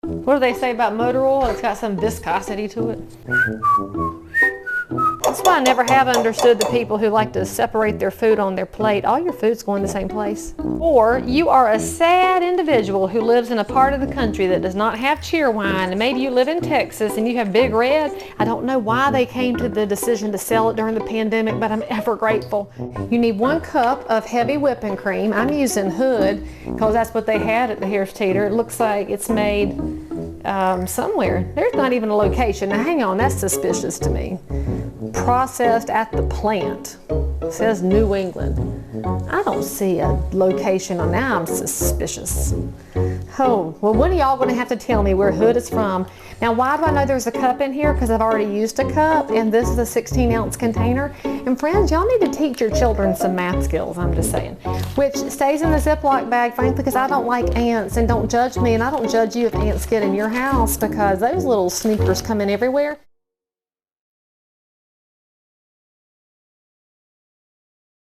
What do they say about motor oil? It's got some viscosity to it. That's why I never have understood the people who like to separate their food on their plate. All your food's going the same place. Or you are a sad individual who lives in a part of the country that does not have Cheerwine, and maybe you live in Texas and you have Big Red. I don't know why they came to the decision to sell it during the pandemic, but I'm ever grateful. You need 1 cup of heavy whipping cream. I'm using Hood because that's what they had at the Harris Teeter. It looks like it's made somewhere. There's not even a location. Now hang on, that's suspicious to me. Processed at the plant. It says New England. I don't see a location on that. I'm suspicious. Oh, well, when are y'all going to have to tell me where Hood is from? Now, why do I know there's a cup in here? Because I've already used a cup, and this is a 16-ounce container. And friends, y'all need to teach your children some math skills, I'm just saying. Which stays in the Ziploc bag, frankly, because I don't like ants, and don't judge me, and I don't judge you if ants get in your house, because those little sneakers come in everywhere.